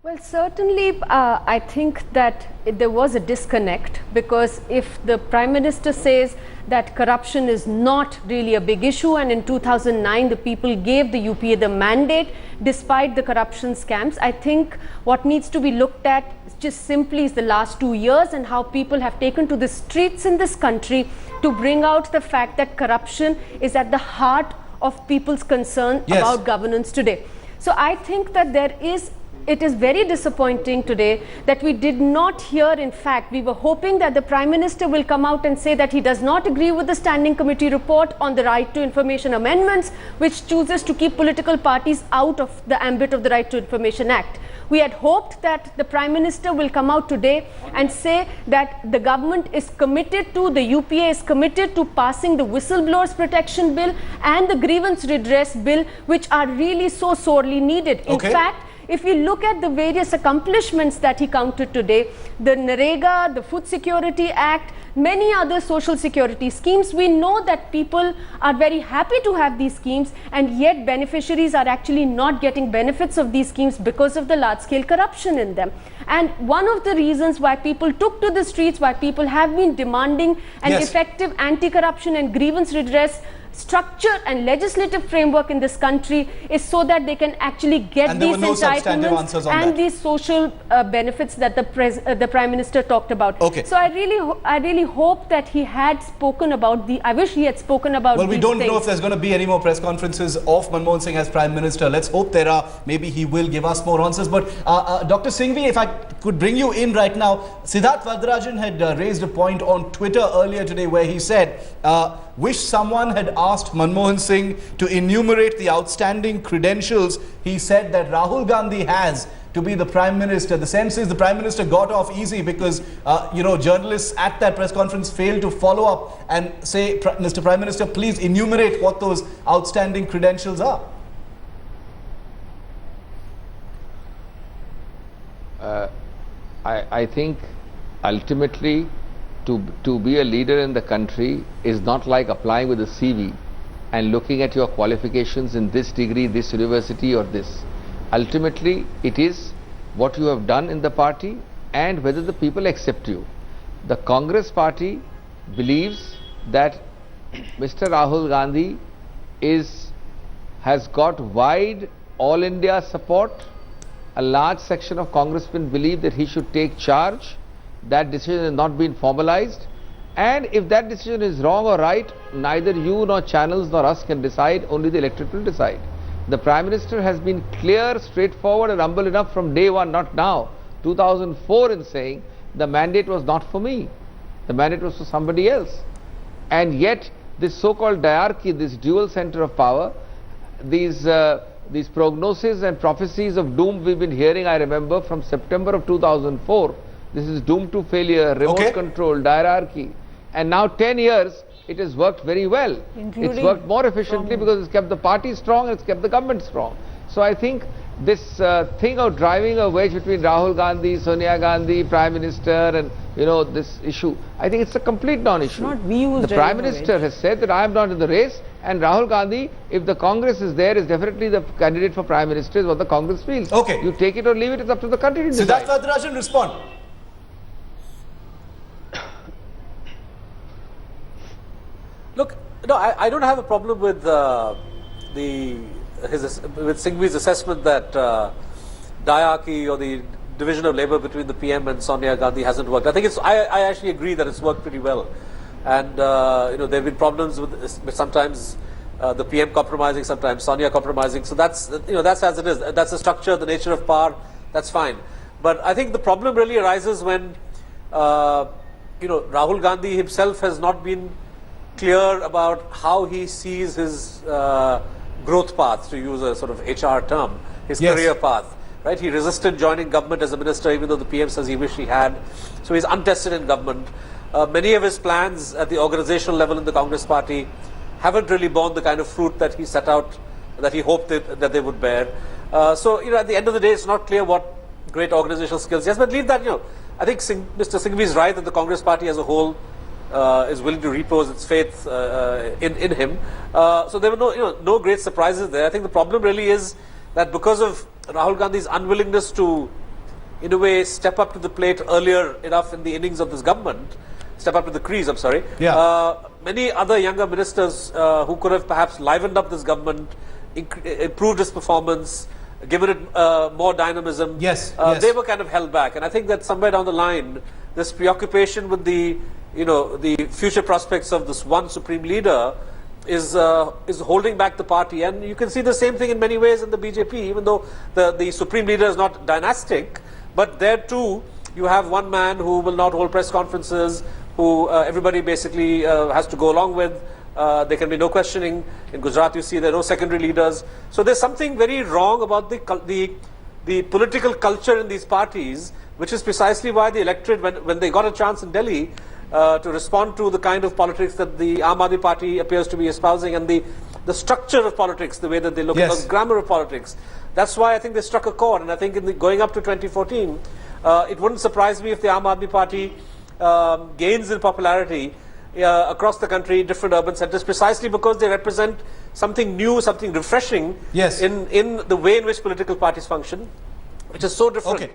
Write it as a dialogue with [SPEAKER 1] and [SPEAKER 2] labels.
[SPEAKER 1] Well, certainly, I think that there was a disconnect, because if the Prime Minister says that corruption is not really a big issue, and in 2009 the people gave the UPA the mandate despite the corruption scams, I think what needs to be looked at just simply is the last 2 years and how people have taken to the streets in this country to bring out the fact that corruption is at the heart of people's concern about governance today. So I think that it is very disappointing today that we did not hear. In fact, we were hoping that the Prime Minister will come out and say that he does not agree with the Standing Committee report on the Right to Information amendments, which chooses to keep political parties out of the ambit of the Right to Information Act. We had hoped that the Prime Minister will come out today and say that the government is committed to, the UPA is committed to passing the Whistleblowers Protection Bill and the Grievance Redress Bill, which are really so sorely needed. In fact, if you look at the various accomplishments that he counted today, the NREGA, the Food Security Act, many other social security schemes, we know that people are very happy to have these schemes, and yet beneficiaries are actually not getting benefits of these schemes because of the large-scale corruption in them. And one of the reasons why people took to the streets, why people have been demanding an effective anti-corruption and grievance redress structure and legislative framework in this country is so that they can actually get these entitlements and these social benefits that the Prime Minister talked about. So I really hope that he had spoken about I wish he had spoken about these things. Well, we don't know if there's going to be any more press conferences of Manmohan Singh as Prime Minister. Let's hope there are. Maybe he will give us more answers. But Dr. Singhvi, if I could bring you in right now, Siddharth Varadarajan had raised a point on Twitter earlier today where he said, wish someone had asked Manmohan Singh to enumerate the outstanding credentials he said that Rahul Gandhi has to be the Prime Minister. The sense is the Prime Minister got off easy because, journalists at that press conference failed to follow up and say, Mr. Prime Minister, please enumerate what those outstanding credentials are.
[SPEAKER 2] I think ultimately to be a leader in the country is not like applying with a CV and looking at your qualifications in this degree, this university or this. Ultimately, it is what you have done in the party and whether the people accept you. The Congress party believes that Mr. Rahul Gandhi has got wide all India support. A large section of congressmen believe that he should take charge. That decision has not been formalized, and if that decision is wrong or right, neither you nor channels nor us can decide, only the electorate will decide. The Prime Minister has been clear, straightforward and humble enough from day one, not now, 2004, in saying the mandate was not for me, the mandate was for somebody else. And yet this so-called diarchy, this dual center of power, these prognoses and prophecies of doom we've been hearing, I remember from September of 2004, this is doomed to failure, remote control, hierarchy. And now 10 years, it has worked very well. It's worked more efficiently because it's kept the party strong, it's kept the government strong. So I think this thing of driving a wedge between Rahul Gandhi, Sonia Gandhi, Prime Minister and this issue, I think it's a complete non-issue. The Prime Minister has said that I am not in the race, and Rahul Gandhi, if the Congress is there, is definitely the candidate for Prime Minister, is what the Congress feels. You take it or leave it, it's up to the country to decide.
[SPEAKER 3] Siddharth Varadarajan, respond.
[SPEAKER 4] Look, no, I don't have a problem with Singhvi's assessment that diarchy or the division of labour between the PM and Sonia Gandhi hasn't worked. I think I actually agree that it's worked pretty well, and there have been problems with sometimes the PM compromising, sometimes Sonia compromising. So that's as it is. That's the structure, the nature of power. That's fine. But I think the problem really arises when Rahul Gandhi himself has not been clear about how he sees his growth path, to use a sort of HR term, his career path. Right? He resisted joining government as a minister, even though the PM says he wished he had. So he's untested in government. Many of his plans at the organizational level in the Congress party haven't really borne the kind of fruit that he set out, that he hoped that they would bear. So at the end of the day, it's not clear what great organizational skills he has. But leave that. I think Mr. Singhvi is right that the Congress party as a whole is willing to repose its faith in him. So there were no great surprises there. I think the problem really is that because of Rahul Gandhi's unwillingness to in a way, step up to the plate earlier enough in the innings of this government, step up to the crease, I'm sorry.
[SPEAKER 3] Yeah.
[SPEAKER 4] Many other younger ministers who could have perhaps livened up this government, improved its performance, given it more dynamism,
[SPEAKER 3] Yes,
[SPEAKER 4] they were kind of held back. And I think that somewhere down the line, this preoccupation with the future prospects of this one supreme leader is holding back the party. And you can see the same thing in many ways in the BJP, even though the supreme leader is not dynastic, but there too you have one man who will not hold press conferences, who everybody basically has to go along with. There can be no questioning. In Gujarat, you see there are no secondary leaders. So there's something very wrong about the political culture in these parties, which is precisely why the electorate, when they got a chance in Delhi to respond to the kind of politics that the Aam Aadmi Party appears to be espousing, and the structure of politics, the way that they look at the grammar of politics, that's why I think they struck a chord. And I think going up to 2014, it wouldn't surprise me if the Aam Aadmi Party gains in popularity across the country, different urban centers, precisely because they represent something new, something refreshing in the way in which political parties function, which is so different.